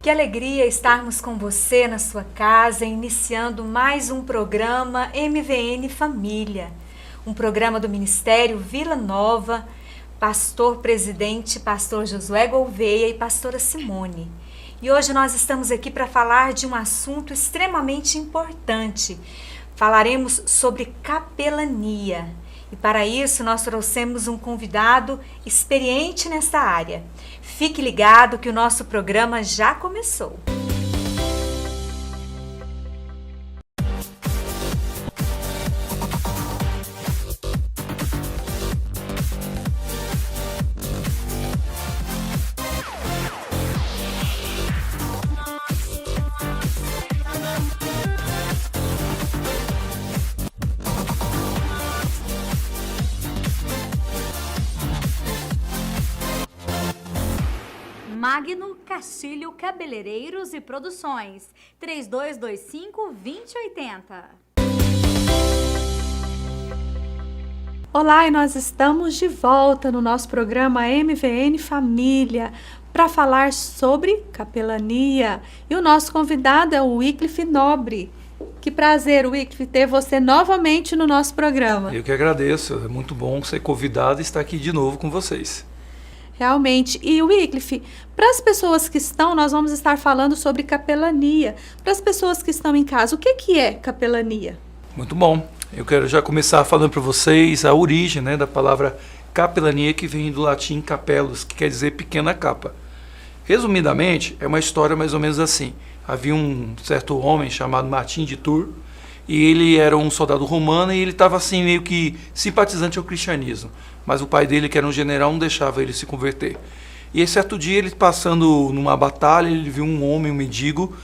Que alegria estarmos com você na sua casa, iniciando mais um programa MVN Família. Um programa do Ministério Vila Nova, pastor-presidente, pastor Josué Gouveia e pastora Simone. E hoje nós estamos aqui para falar de um assunto extremamente importante. Falaremos sobre capelania. E para isso nós trouxemos um convidado experiente nesta área. Fique ligado que o nosso programa já começou. Magno Castilho Cabeleireiros e Produções, 3225-2080. Olá, e nós estamos de volta no nosso programa MVN Família para falar sobre capelania. E o nosso convidado é o Wycliffe Nobre. Que prazer, Wycliffe, ter você novamente no nosso programa. Eu que agradeço, é muito bom ser convidado e estar aqui de novo com vocês. Realmente. E Wycliffe, para as pessoas que estão, nós vamos estar falando sobre capelania. Para as pessoas que estão em casa, o que é capelania? Muito bom. Eu quero já começar falando para vocês a origem, da palavra capelania, que vem do latim capellus, que quer dizer pequena capa. Resumidamente, é uma história mais ou menos assim. Havia um certo homem chamado Martim de Tours, e ele era um soldado romano e ele estava assim meio que simpatizante ao cristianismo. Mas o pai dele, que era um general, não deixava ele se converter. E certo dia, ele passando numa batalha, ele viu um homem, um mendigo,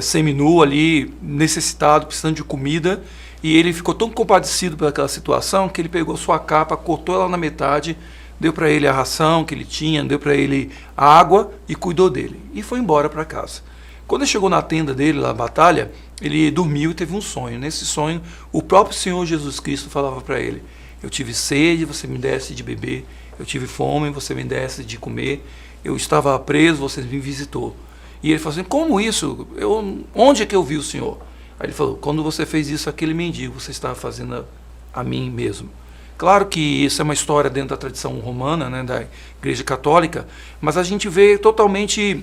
seminu ali, necessitado, precisando de comida. E ele ficou tão compadecido pelaquela situação que ele pegou sua capa, cortou ela na metade, deu para ele a ração que ele tinha, deu para ele a água e cuidou dele. E foi embora para casa. Quando ele chegou na tenda dele, na batalha, ele dormiu e teve um sonho. Nesse sonho, o próprio Senhor Jesus Cristo falava para ele: eu tive sede, você me desse de beber. Eu tive fome, você me desse de comer. Eu estava preso, você me visitou. E ele falou assim: como isso? Onde é que eu vi o Senhor? Aí ele falou: quando você fez isso àquele mendigo, você estava fazendo a mim mesmo. Claro que isso é uma história dentro da tradição romana, da Igreja Católica, mas a gente vê totalmente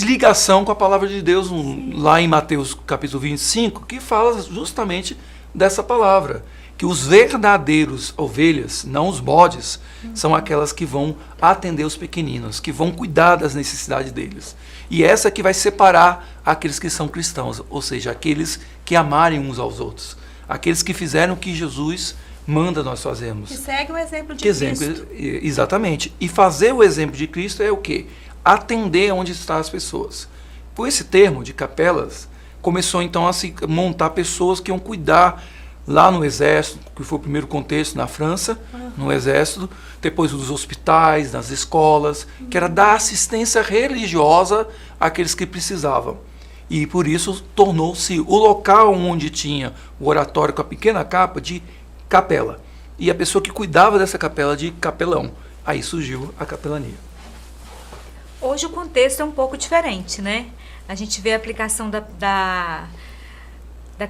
ligação com a palavra de Deus lá em Mateus capítulo 25, que fala justamente dessa palavra, que os verdadeiros ovelhas, não os bodes, são aquelas que vão atender os pequeninos, que vão cuidar das necessidades deles. E essa que vai separar aqueles que são cristãos, ou seja, aqueles que amarem uns aos outros, aqueles que fizeram o que Jesus manda nós fazermos. Que segue o exemplo de Cristo. Exatamente. E fazer o exemplo de Cristo é o quê? Atender onde estão as pessoas. Por esse termo de capelas, começou então a se montar pessoas que iam cuidar lá no exército, que foi o primeiro contexto na França, no exército, depois nos hospitais, nas escolas, que era dar assistência religiosa àqueles que precisavam. E por isso tornou-se o local onde tinha o oratório com a pequena capa de capela. E a pessoa que cuidava dessa capela de capelão. Aí surgiu a capelania. Hoje o contexto é um pouco diferente, né? A gente vê a aplicação da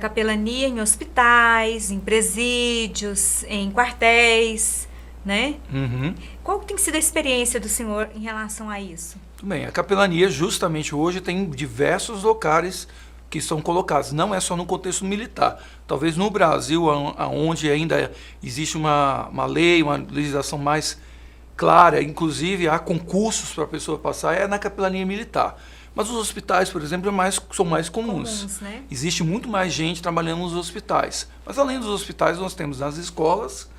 capelania em hospitais, em presídios, em quartéis, né? Uhum. Qual tem sido a experiência do senhor em relação a isso? Muito bem, a capelania justamente hoje tem diversos locais que são colocados, não é só no contexto militar. Talvez no Brasil, onde ainda existe uma lei, uma legislação mais clara, inclusive há concursos para a pessoa passar, é na capelania militar. Mas os hospitais, por exemplo, são mais comuns. Né? Existe muito mais gente trabalhando nos hospitais. Mas além dos hospitais, nós temos nas escolas,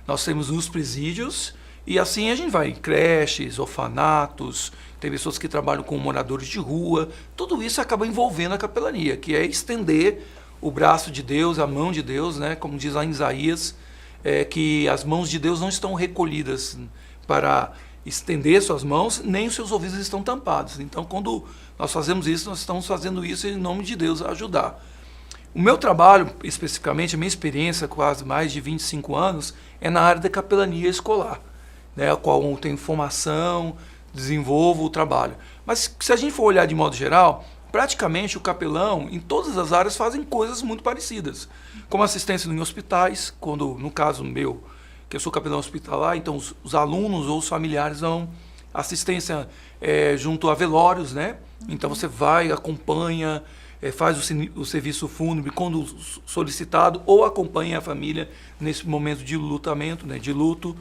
nós temos nos presídios, e assim a gente vai em creches, orfanatos, tem pessoas que trabalham com moradores de rua. Tudo isso acaba envolvendo a capelania, que é estender o braço de Deus, a mão de Deus, como diz lá em Isaías, que as mãos de Deus não estão recolhidas para estender suas mãos, nem os seus ouvidos estão tampados. Então, quando nós fazemos isso, nós estamos fazendo isso em nome de Deus, a ajudar. O meu trabalho, especificamente, a minha experiência, quase mais de 25 anos, é na área da capelania escolar. né, a qual eu tenho formação, desenvolvo o trabalho. Mas se a gente for olhar de modo geral, praticamente o capelão, em todas as áreas, fazem coisas muito parecidas. Como assistência em hospitais, quando, no caso meu, que eu sou capelão hospitalar, então os alunos ou os familiares dão assistência junto a velórios, né? Então você vai, acompanha, faz o serviço fúnebre quando solicitado, ou acompanha a família nesse momento de lutamento, né? De luto.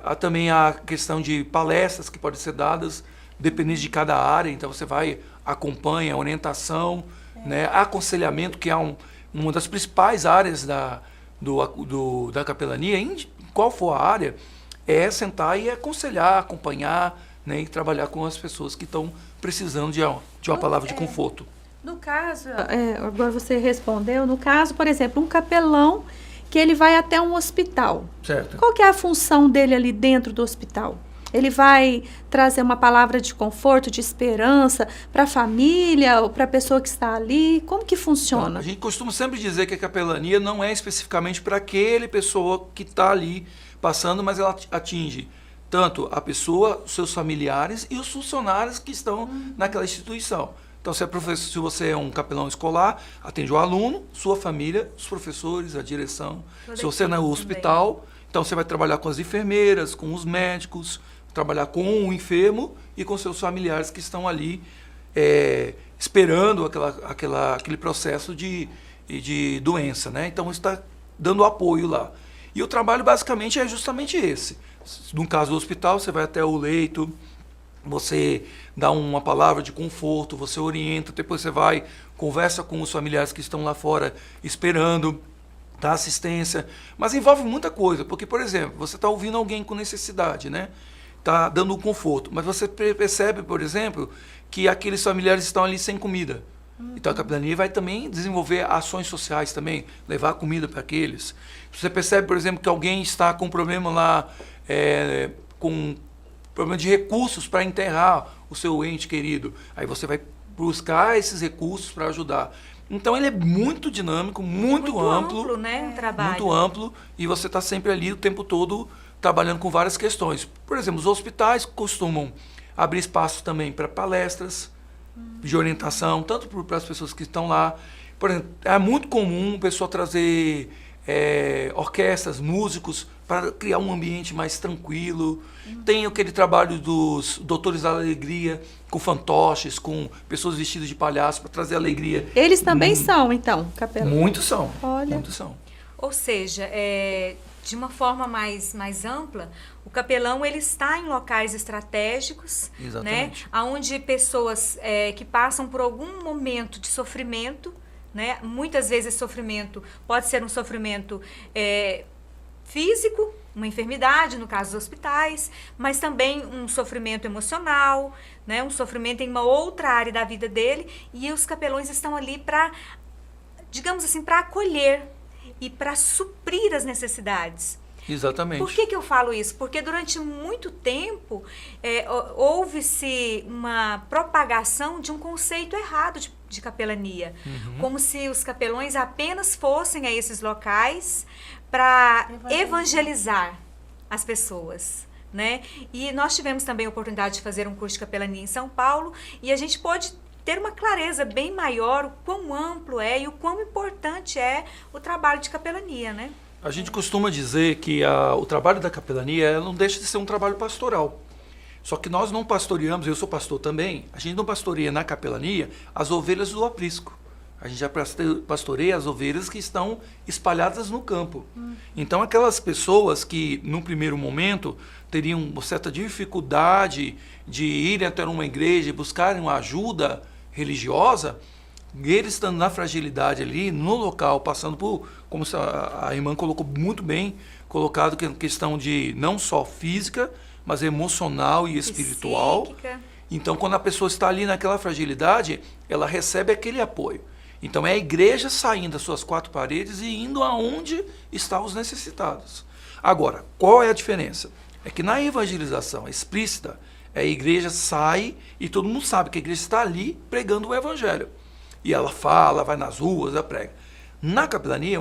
Há também a questão de palestras que podem ser dadas, dependendo de cada área, então você vai, acompanha, orientação, né? Aconselhamento, que é uma das principais áreas da capelania, em qual for a área, é sentar e aconselhar, acompanhar, né, e trabalhar com as pessoas que estão precisando de uma palavra de conforto. No caso, agora você respondeu, no caso, por exemplo, um capelão que ele vai até um hospital. Certo. Qual que é a função dele ali dentro do hospital? Ele vai trazer uma palavra de conforto, de esperança para a família ou para a pessoa que está ali? Como que funciona? Então, a gente costuma sempre dizer que a capelania não é especificamente para aquele pessoa que está ali passando, mas ela atinge tanto a pessoa, os seus familiares e os funcionários que estão naquela instituição. Então, se você é um capelão escolar, atende o aluno, sua família, os professores, a direção. Se você é no hospital, então você vai trabalhar com as enfermeiras, com os médicos, trabalhar com o enfermo e com seus familiares que estão ali esperando aquele processo de doença, né? Então, está dando apoio lá. E o trabalho, basicamente, é justamente esse. No caso do hospital, você vai até o leito, você dá uma palavra de conforto, você orienta, depois você vai, conversa com os familiares que estão lá fora esperando, dá assistência. Mas envolve muita coisa, porque, por exemplo, você está ouvindo alguém com necessidade, né? Está dando um conforto, mas você percebe, por exemplo, que aqueles familiares estão ali sem comida. Então a capelania vai também desenvolver ações sociais também, levar comida para aqueles. Você percebe, por exemplo, que alguém está com problema lá, com problema de recursos para enterrar o seu ente querido. Aí você vai buscar esses recursos para ajudar. Então ele é muito dinâmico, muito amplo, né, o trabalho. Muito amplo, e você está sempre ali o tempo todo trabalhando com várias questões. Por exemplo, os hospitais costumam abrir espaço também para palestras de orientação, tanto para as pessoas que estão lá. Por exemplo, é muito comum o pessoal trazer orquestras, músicos, para criar um ambiente mais tranquilo. Tem aquele trabalho dos Doutores da Alegria, com fantoches, com pessoas vestidas de palhaço, para trazer alegria. Eles também são, então, capelão? Muitos são. Olha. Muitos são. Ou seja, de uma forma mais ampla, o capelão ele está em locais estratégicos, Exatamente. né, onde pessoas que passam por algum momento de sofrimento, né, muitas vezes esse sofrimento pode ser um sofrimento físico, uma enfermidade, no caso dos hospitais, mas também um sofrimento emocional, né, um sofrimento em uma outra área da vida dele, e os capelões estão ali para, digamos assim, para acolher e para suprir as necessidades. Exatamente. Por que eu falo isso? Porque durante muito tempo houve-se uma propagação de um conceito errado de capelania. Como se os capelões apenas fossem a esses locais para evangelizar as pessoas, né? E nós tivemos também a oportunidade de fazer um curso de capelania em São Paulo, e a gente pôde ter uma clareza bem maior o quão amplo é e o quão importante é o trabalho de capelania, né? A gente costuma dizer que o trabalho da capelania não deixa de ser um trabalho pastoral. Só que nós não pastoreamos, eu sou pastor também, a gente não pastoreia na capelania as ovelhas do aprisco. A gente já pastoreia as ovelhas que estão espalhadas no campo. Então, aquelas pessoas que, num primeiro momento, teriam uma certa dificuldade de irem até uma igreja e buscarem uma ajuda religiosa, eles estando na fragilidade ali, no local, passando por, como a irmã colocou muito bem, colocado que é questão de não só física, mas emocional e espiritual. Psíquica. Então, quando a pessoa está ali naquela fragilidade, ela recebe aquele apoio. Então, é a igreja saindo das suas quatro paredes e indo aonde estão os necessitados. Agora, qual é a diferença? É que na evangelização explícita, a igreja sai e todo mundo sabe que a igreja está ali pregando o evangelho. E ela fala, vai nas ruas, ela prega. Na capelania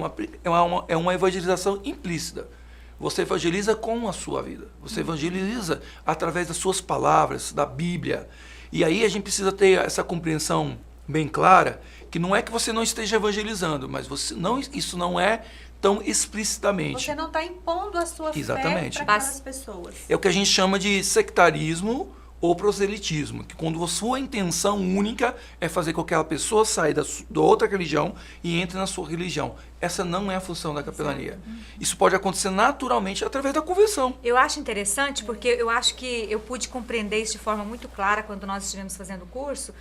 é uma evangelização implícita. você evangeliza com a sua vida. Você evangeliza através das suas palavras, da Bíblia. E aí a gente precisa ter essa compreensão bem clara, que não é que você não esteja evangelizando, mas isso não é tão explicitamente. Você não está impondo a sua fé para aquelas pessoas. É o que a gente chama de sectarismo ou proselitismo, que quando a sua intenção única é fazer com que aquela pessoa saia da outra religião e entre na sua religião. Essa não é a função da capelania. Isso pode acontecer naturalmente através da conversão. Eu acho interessante porque eu acho que eu pude compreender isso de forma muito clara quando nós estivemos fazendo o curso,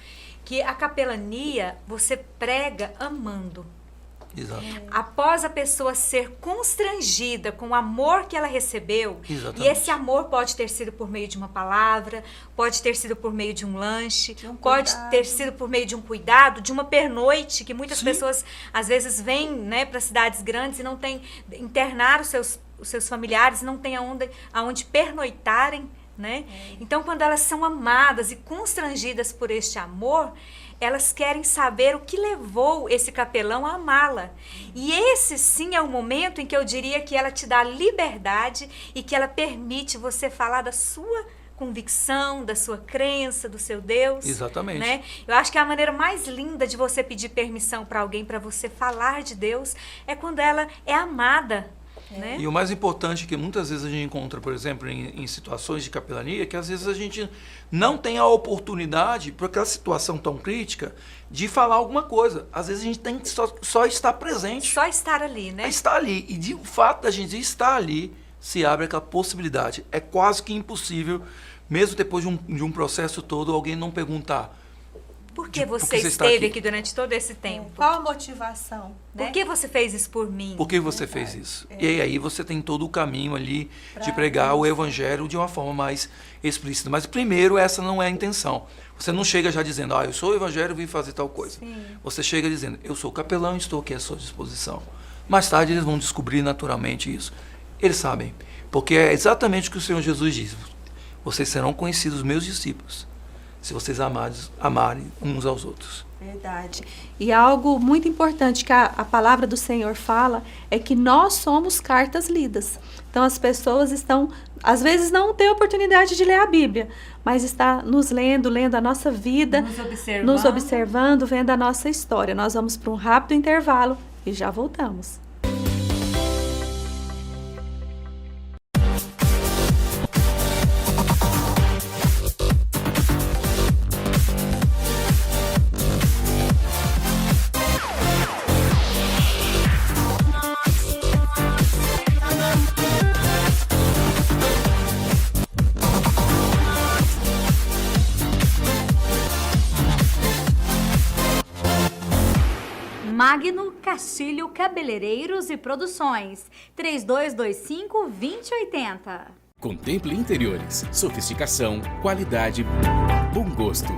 que a capelania você prega amando. Exato. Após a pessoa ser constrangida com o amor que ela recebeu, Exatamente. e esse amor pode ter sido por meio de uma palavra, pode ter sido por meio de um lanche, pode ter sido por meio de um cuidado, de uma pernoite, que muitas pessoas às vezes vêm, né, para cidades grandes e não tem, internar os seus familiares, não tem aonde pernoitarem, né? Então, quando elas são amadas e constrangidas por este amor, elas querem saber o que levou esse capelão a amá-la. E esse sim é o momento em que eu diria que ela te dá liberdade e que ela permite você falar da sua convicção, da sua crença, do seu Deus. Exatamente. Né? Eu acho que a maneira mais linda de você pedir permissão para alguém, para você falar de Deus, é quando ela é amada. Né? E o mais importante que muitas vezes a gente encontra, por exemplo, em situações de capelania, é que às vezes a gente não tem a oportunidade, por aquela situação tão crítica, de falar alguma coisa. Às vezes a gente tem que só estar presente. Só estar ali, né? Estar ali. E de fato da gente estar ali, se abre aquela possibilidade. É quase que impossível, mesmo depois de um processo todo, alguém não perguntar: por que você está esteve aqui durante todo esse tempo? Qual a motivação? Por que você fez isso por mim? Por que você fez isso? E aí você tem todo o caminho ali de pregar o evangelho de uma forma mais explícita. Mas primeiro, essa não é a intenção. Você não chega já dizendo: eu sou o evangelho e vim fazer tal coisa. Sim. Você chega dizendo: eu sou capelão e estou aqui à sua disposição. Mais tarde eles vão descobrir naturalmente isso. Eles sabem. Porque é exatamente o que o Senhor Jesus diz: vocês serão conhecidos meus discípulos, se vocês amarem uns aos outros. Verdade. E algo muito importante que a palavra do Senhor fala é que nós somos cartas lidas. Então as pessoas estão, às vezes não têm oportunidade de ler a Bíblia, mas está nos lendo a nossa vida, nos observando, vendo a nossa história. Nós vamos para um rápido intervalo e já voltamos. Magno Castilho Cabeleireiros e Produções, 3225-2080. Contemple interiores, sofisticação, qualidade, bom gosto.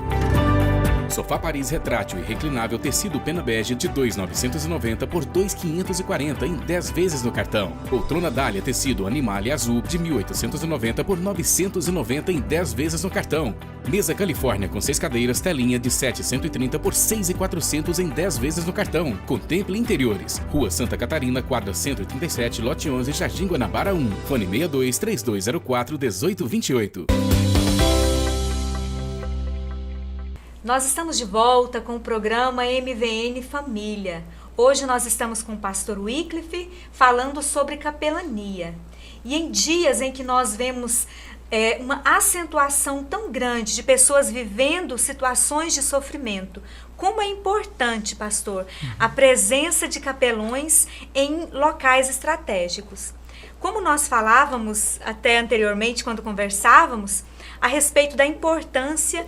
Sofá Paris retrátil e reclinável tecido pena bege de 2.990 por 2.540 em 10 vezes no cartão. Poltrona Dália tecido Animalia azul de 1.890 por 990 em 10 vezes no cartão. Mesa Califórnia com 6 cadeiras telinha de 730 por 6.400 em 10 vezes no cartão. Contemple interiores. Rua Santa Catarina, quadra 137, lote 11, Jardim Guanabara 1. Fone 62-3204-1828. Nós estamos de volta com o programa MVN Família. Hoje nós estamos com o pastor Wycliffe falando sobre capelania. E em dias em que nós vemos uma acentuação tão grande de pessoas vivendo situações de sofrimento, como é importante, pastor, a presença de capelões em locais estratégicos. Como nós falávamos até anteriormente, quando conversávamos, a respeito da importância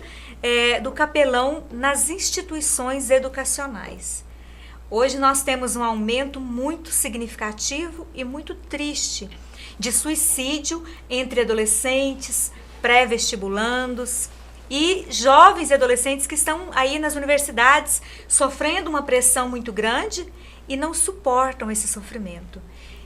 do capelão nas instituições educacionais. Hoje nós temos um aumento muito significativo e muito triste de suicídio entre adolescentes, pré-vestibulandos e jovens e adolescentes que estão aí nas universidades sofrendo uma pressão muito grande e não suportam esse sofrimento.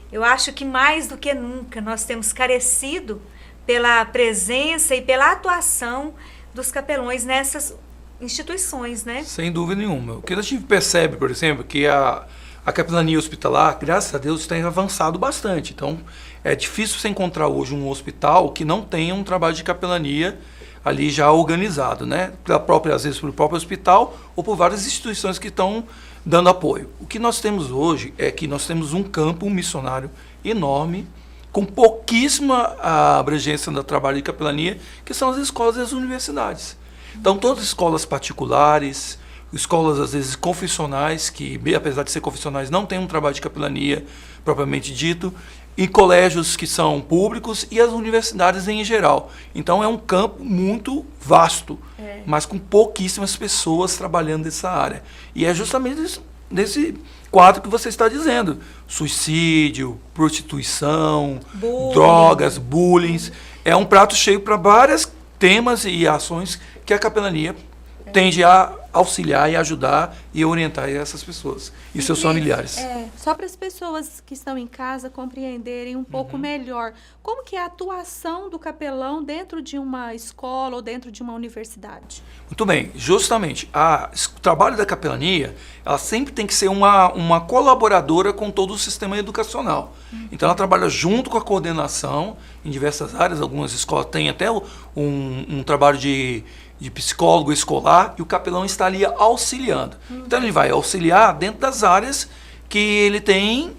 Eu acho que mais do que nunca nós temos carecido pela presença e pela atuação dos capelões nessas instituições, né? Sem dúvida nenhuma. O que a gente percebe, por exemplo, que a A capelania hospitalar, graças a Deus, tem avançado bastante. Então, é difícil você encontrar hoje um hospital que não tenha um trabalho de capelania ali já organizado, né? Às vezes pelo próprio hospital ou por várias instituições que estão dando apoio. O que nós temos hoje é que nós temos um campo missionário enorme, com pouquíssima abrangência do trabalho de capelania, que são as escolas e as universidades. Então, todas as escolas particulares, escolas, às vezes, confessionais, que, apesar de ser confessionais, não têm um trabalho de capelania propriamente dito, e colégios que são públicos e as universidades em geral. Então, é um campo muito vasto, mas com pouquíssimas pessoas trabalhando nessa área. E é justamente nesse quadro que você está dizendo. Suicídio, prostituição, drogas, bullying. É um prato cheio para vários temas e ações que a capelania tende a auxiliar e ajudar e orientar essas pessoas e seus familiares. Só para as pessoas que estão em casa compreenderem um pouco melhor, como que é a atuação do capelão dentro de uma escola ou dentro de uma universidade? Muito bem, justamente, o trabalho da capelania, ela sempre tem que ser uma colaboradora com todo o sistema educacional. Então, ela trabalha junto com a coordenação em diversas áreas, algumas escolas têm até um trabalho de psicólogo escolar, e o capelão está ali auxiliando. Então, ele vai auxiliar dentro das áreas que ele tem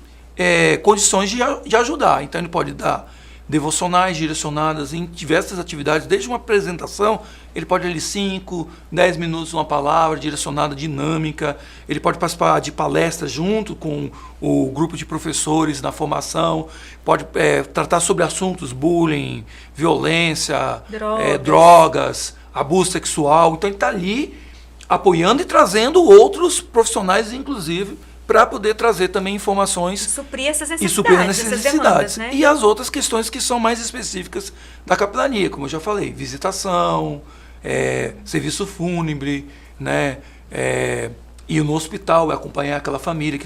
condições de ajudar. Então, ele pode dar devocionais direcionadas em diversas atividades, desde uma apresentação, ele pode ali 5, 10 minutos, uma palavra direcionada, dinâmica, ele pode participar de palestras junto com o grupo de professores na formação, pode tratar sobre assuntos, bullying, violência, drogas, abuso sexual. Então, ele está ali apoiando e trazendo outros profissionais, inclusive, para poder trazer também informações e suprir essas necessidades, e suprir as necessidades. Demandas, né? E as outras questões que são mais específicas da capelania, como eu já falei, visitação, serviço fúnebre, né? Ir no hospital, acompanhar aquela família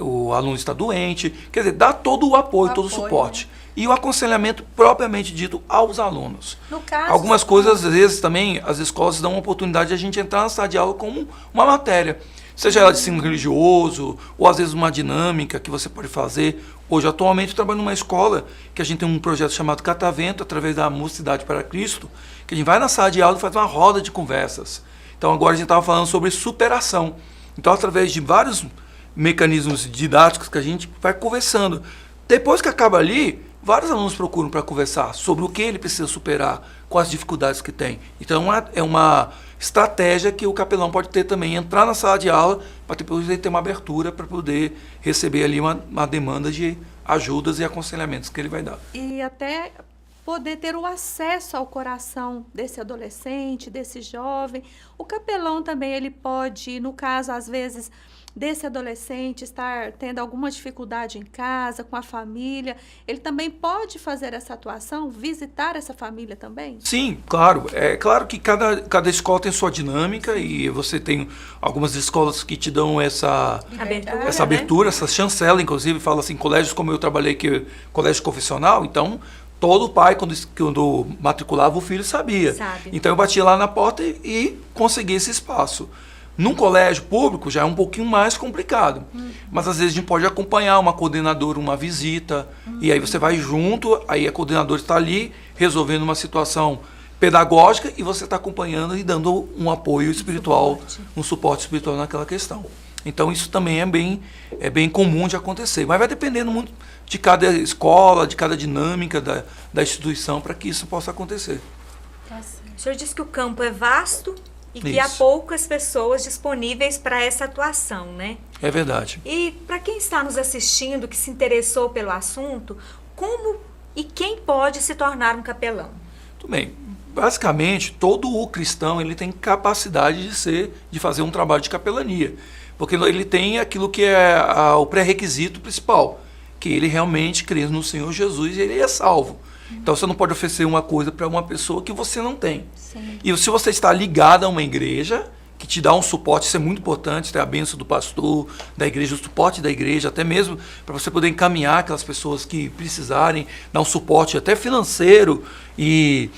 o aluno está doente, quer dizer, dar todo o apoio, todo o suporte. Né? E o aconselhamento propriamente dito aos alunos. No caso, algumas coisas, às vezes, também, as escolas dão uma oportunidade de a gente entrar na sala de aula como uma matéria. Seja ela de ensino religioso, ou às vezes uma dinâmica que você pode fazer. Hoje, atualmente, eu trabalho numa escola que a gente tem um projeto chamado Catavento, através da Mocidade para Cristo, que a gente vai na sala de aula e faz uma roda de conversas. Então, agora a gente estava falando sobre superação. Então, através de vários mecanismos didáticos que a gente vai conversando. Depois que acaba ali, vários alunos procuram para conversar sobre o que ele precisa superar, quais as dificuldades que tem. Então, é uma estratégia que o capelão pode ter também, entrar na sala de aula, para depois ele ter uma abertura para poder receber ali uma demanda de ajudas e aconselhamentos que ele vai dar. E até poder ter o acesso ao coração desse adolescente, desse jovem. O capelão também, ele pode, no caso, às vezes, desse adolescente estar tendo alguma dificuldade em casa, com a família, ele também pode fazer essa atuação, visitar essa família também? Sim, claro. É claro que cada escola tem sua dinâmica e você tem algumas escolas que te dão essa abertura, essa chancela, inclusive, fala assim, colégios como eu trabalhei, que é colégio confessional, então todo pai, quando matriculava o filho, sabia. Então eu batia lá na porta e conseguia esse espaço. Num colégio público já é um pouquinho mais complicado, mas às vezes a gente pode acompanhar uma coordenadora, uma visita, e aí você vai junto, aí a coordenadora está ali resolvendo uma situação pedagógica e você está acompanhando e dando um apoio espiritual, um suporte espiritual naquela questão. Então isso também é bem comum de acontecer, mas vai dependendo muito de cada escola, de cada dinâmica da instituição para que isso possa acontecer. O senhor disse que o campo é vasto e que há poucas pessoas disponíveis para essa atuação, né? É verdade. E para quem está nos assistindo, que se interessou pelo assunto, como e quem pode se tornar um capelão? Tudo bem. Basicamente, todo o cristão ele tem capacidade de fazer um trabalho de capelania, porque ele tem aquilo que é o pré-requisito principal, que ele realmente crê no Senhor Jesus e ele é salvo. Então, você não pode oferecer uma coisa para uma pessoa que você não tem. Sim. E se você está ligado a uma igreja, que te dá um suporte, isso é muito importante, ter a bênção do pastor, da igreja, o suporte da igreja, até mesmo para você poder encaminhar aquelas pessoas que precisarem, dar um suporte até financeiro e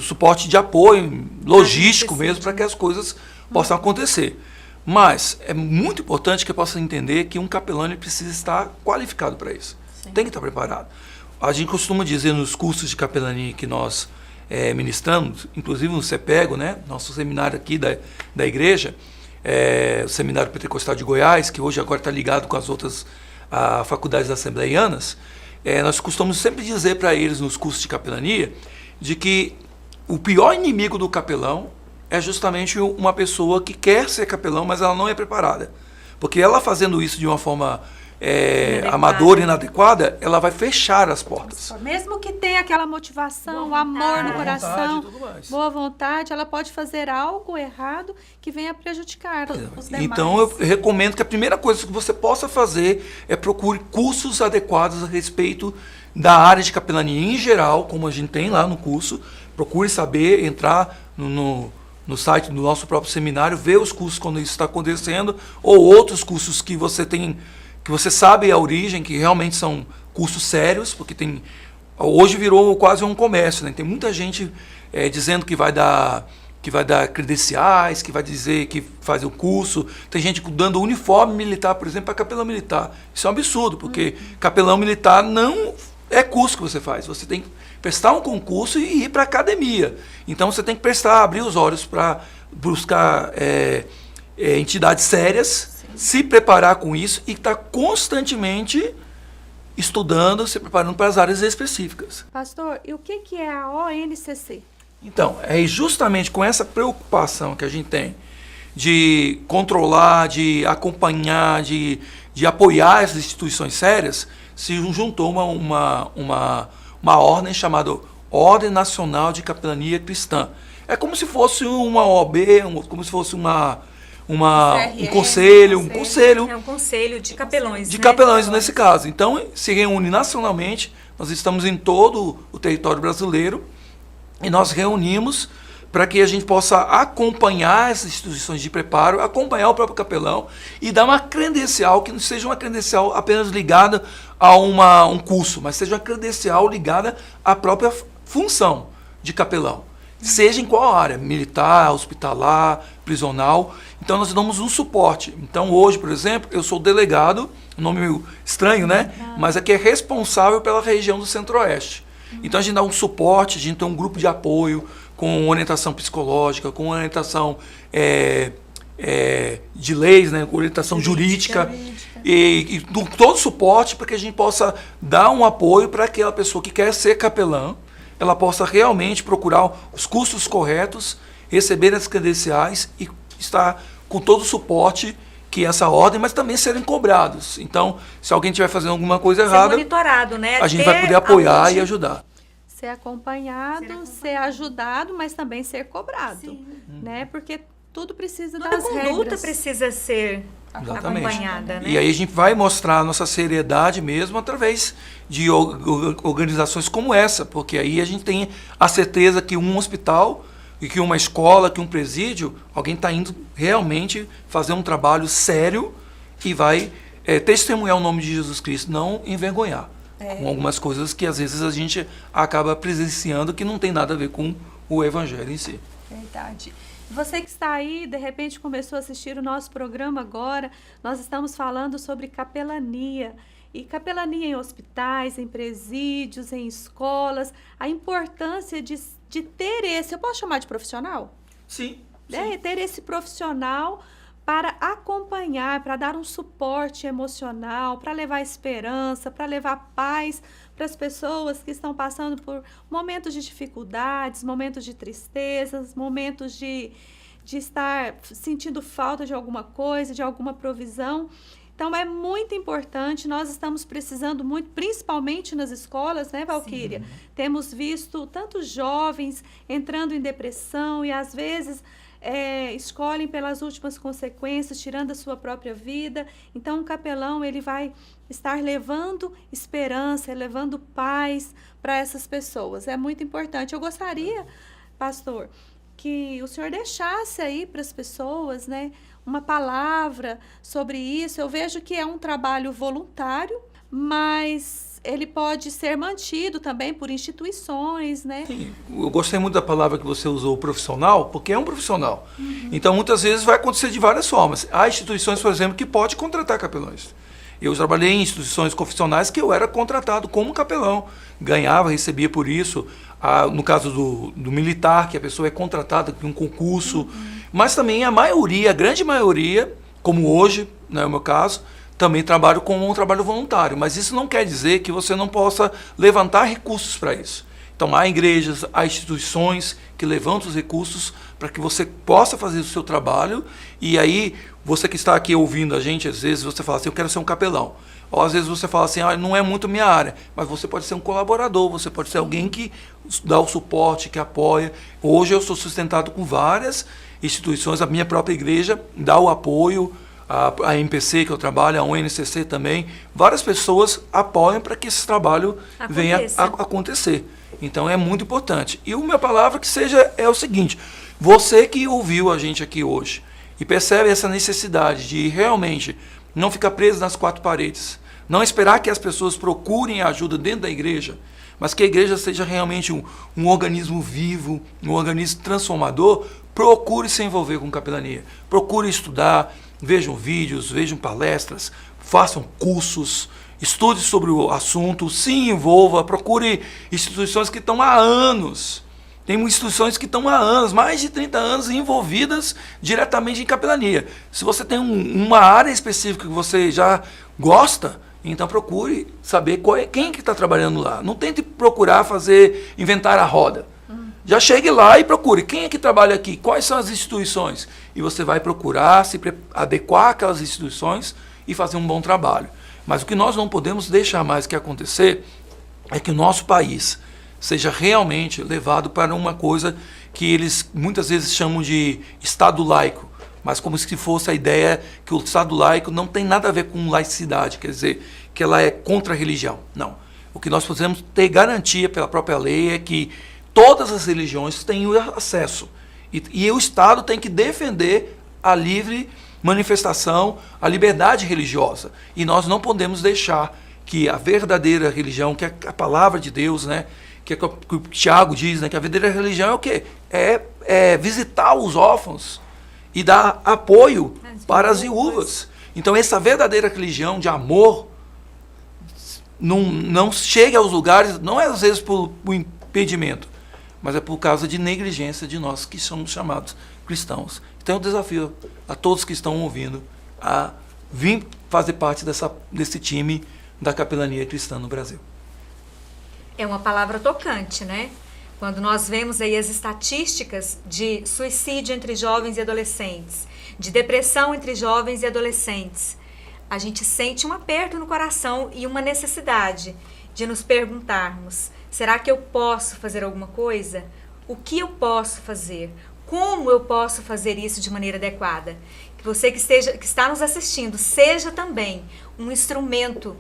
suporte de apoio, logístico mesmo, para que as coisas possam acontecer. Mas é muito importante que eu possa entender que um capelão ele precisa estar qualificado para isso. Sim. Tem que estar preparado. A gente costuma dizer nos cursos de capelania que nós ministramos, inclusive no CEPEGO, né, nosso seminário aqui da igreja, o Seminário Pentecostal de Goiás, que hoje agora está ligado com as outras faculdades assembleianas, nós costumamos sempre dizer para eles nos cursos de capelania de que o pior inimigo do capelão é justamente uma pessoa que quer ser capelão, mas ela não é preparada. Porque ela fazendo isso de uma forma amadora e inadequada, ela vai fechar as portas. Mesmo que tenha aquela motivação, amor no coração, boa vontade, ela pode fazer algo errado que venha prejudicar os demais. Então, eu recomendo que a primeira coisa que você possa fazer é procure cursos adequados a respeito da área de capelania em geral, como a gente tem lá no curso. Procure saber, entrar no site do nosso próprio seminário, ver os cursos quando isso está acontecendo, ou outros cursos que você tem, que você sabe a origem, que realmente são cursos sérios, porque hoje virou quase um comércio, né? Tem muita gente dizendo que vai dar credenciais, que vai dizer que faz o curso. Tem gente dando uniforme militar, por exemplo, para capelão militar. Isso é um absurdo, porque capelão militar não é curso que você faz. Você tem que prestar um concurso e ir para a academia. Então você tem que abrir os olhos para buscar entidades sérias, se preparar com isso e estar constantemente estudando, se preparando para as áreas específicas. Pastor, e o que é a ONCC? Então, é justamente com essa preocupação que a gente tem de controlar, de acompanhar, de apoiar essas instituições sérias, se juntou uma ordem chamada Ordem Nacional de Capelania Cristã. É como se fosse uma OAB, como se fosse um conselho. É um conselho de capelões. De capelões, nesse caso. Então, se reúne nacionalmente, nós estamos em todo o território brasileiro, e nós reunimos para que a gente possa acompanhar essas instituições de preparo, acompanhar o próprio capelão e dar uma credencial, que não seja uma credencial apenas ligada a um curso, mas seja uma credencial ligada à própria função de capelão. Seja em qual área, militar, hospitalar, prisional. Então, nós damos um suporte. Então, hoje, por exemplo, eu sou delegado, um nome meio estranho, né? Mas aqui é responsável pela região do Centro-Oeste. Então, a gente dá um suporte, a gente tem um grupo de apoio com orientação psicológica, com orientação de leis, né? Orientação jurídica. E todo o suporte para que a gente possa dar um apoio para aquela pessoa que quer ser capelã, ela possa realmente procurar os cursos corretos, receber as credenciais e estar com todo o suporte que essa ordem, mas também serem cobrados. Então, se alguém estiver fazendo alguma coisa errada, monitorado, né? A gente vai poder apoiar e ajudar. Ser acompanhado, ser ajudado, mas também ser cobrado, né? Porque tudo precisa das regras. Toda conduta precisa ser acompanhada, né? E aí a gente vai mostrar a nossa seriedade mesmo através de organizações como essa, porque aí a gente tem a certeza que um hospital, e que uma escola, que um presídio, alguém está indo realmente fazer um trabalho sério e vai testemunhar o nome de Jesus Cristo, não envergonhar. Com algumas coisas que às vezes a gente acaba presenciando que não tem nada a ver com o evangelho em si. Verdade. Você que está aí, de repente começou a assistir o nosso programa agora, nós estamos falando sobre capelania. E capelania em hospitais, em presídios, em escolas, a importância de ter esse, eu posso chamar de profissional? Sim. Ter esse profissional para acompanhar, para dar um suporte emocional, para levar esperança, para levar paz para as pessoas que estão passando por momentos de dificuldades, momentos de tristezas, momentos de estar sentindo falta de alguma coisa, de alguma provisão. Então, é muito importante, nós estamos precisando muito, principalmente nas escolas, né, Valquíria? Sim. Temos visto tantos jovens entrando em depressão e, às vezes, escolhem pelas últimas consequências, tirando a sua própria vida. Então, o capelão, ele vai estar levando esperança, levando paz para essas pessoas. É muito importante. Eu gostaria, pastor, que o senhor deixasse aí para as pessoas, né, uma palavra sobre isso. Eu vejo que é um trabalho voluntário, mas ele pode ser mantido também por instituições, né? Sim, eu gostei muito da palavra que você usou, profissional, porque é um profissional. Então, muitas vezes vai acontecer de várias formas. Há instituições, por exemplo, que podem contratar capelães. Eu trabalhei em instituições confessionais que eu era contratado como capelão, ganhava, recebia por isso. No caso do militar, que a pessoa é contratada por um concurso, mas também a maioria, a grande maioria, como hoje, não é o meu caso, também trabalho com um trabalho voluntário, mas isso não quer dizer que você não possa levantar recursos para isso. Então, há igrejas, há instituições que levantam os recursos para que você possa fazer o seu trabalho, e aí, você que está aqui ouvindo a gente, às vezes você fala assim, eu quero ser um capelão. Ou às vezes você fala assim, não é muito minha área, mas você pode ser um colaborador, você pode ser alguém que dá o suporte, que apoia. Hoje eu sou sustentado com várias instituições, a minha própria igreja dá o apoio, a MPC que eu trabalho, a UNCC também, várias pessoas apoiam para que esse trabalho venha a acontecer. Então é muito importante. E a minha palavra que seja é o seguinte, você que ouviu a gente aqui hoje e percebe essa necessidade de realmente não ficar preso nas quatro paredes, não esperar que as pessoas procurem ajuda dentro da igreja, mas que a igreja seja realmente um organismo vivo, um organismo transformador, procure se envolver com capelania, procure estudar, vejam vídeos, vejam palestras, façam cursos, estude sobre o assunto, se envolva, procure instituições que estão há anos. Tem instituições que estão há anos, mais de 30 anos, envolvidas diretamente em capelania. Se você tem uma área específica que você já gosta, então procure saber quem que está trabalhando lá. Não tente procurar inventar a roda. Já chegue lá e procure quem é que trabalha aqui, quais são as instituições. E você vai procurar se adequar àquelas instituições e fazer um bom trabalho. Mas o que nós não podemos deixar mais que acontecer é que o nosso país seja realmente levado para uma coisa que eles muitas vezes chamam de Estado laico, mas como se fosse a ideia que o Estado laico não tem nada a ver com laicidade, quer dizer, que ela é contra a religião. Não. O que nós podemos ter garantia pela própria lei é que todas as religiões têm acesso. E o Estado tem que defender a livre manifestação, a liberdade religiosa. E nós não podemos deixar que a verdadeira religião, que é a palavra de Deus, né, que é o que o Tiago diz, né, que a verdadeira religião é o quê? É visitar os órfãos e dar apoio para as viúvas. Então, essa verdadeira religião de amor não chega aos lugares, não é às vezes por impedimento, mas é por causa de negligência de nós que somos chamados cristãos. Então, eu desafio a todos que estão ouvindo a vir fazer parte desse time da capelania cristã no Brasil. É uma palavra tocante, né? Quando nós vemos aí as estatísticas de suicídio entre jovens e adolescentes, de depressão entre jovens e adolescentes, a gente sente um aperto no coração e uma necessidade de nos perguntarmos, será que eu posso fazer alguma coisa? O que eu posso fazer? Como eu posso fazer isso de maneira adequada? Que você que está nos assistindo seja também um instrumento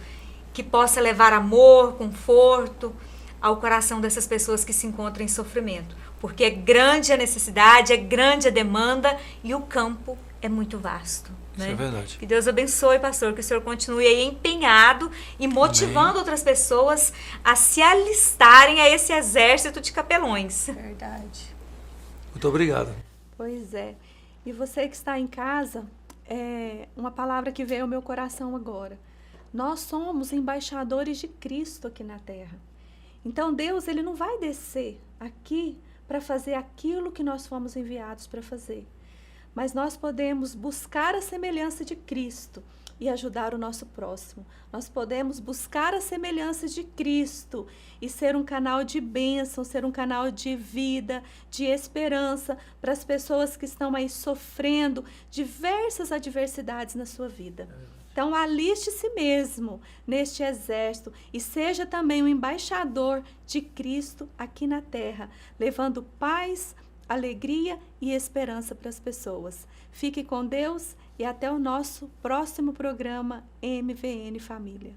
que possa levar amor, conforto ao coração dessas pessoas que se encontram em sofrimento. Porque é grande a necessidade, é grande a demanda e o campo é muito vasto. Né? Isso é verdade. Que Deus abençoe, pastor, que o senhor continue aí empenhado e motivando Amém. Outras pessoas a se alistarem a esse exército de capelões. Verdade. Muito obrigado. Pois é. E você que está em casa, uma palavra que veio ao meu coração agora. Nós somos embaixadores de Cristo aqui na Terra. Então Deus, ele não vai descer aqui para fazer aquilo que nós fomos enviados para fazer. Mas nós podemos buscar a semelhança de Cristo e ajudar o nosso próximo. Nós podemos buscar a semelhança de Cristo e ser um canal de bênção, ser um canal de vida, de esperança para as pessoas que estão aí sofrendo diversas adversidades na sua vida. Então, aliste-se mesmo neste exército e seja também um embaixador de Cristo aqui na terra, levando paz, alegria e esperança para as pessoas. Fique com Deus e até o nosso próximo programa MVN Família.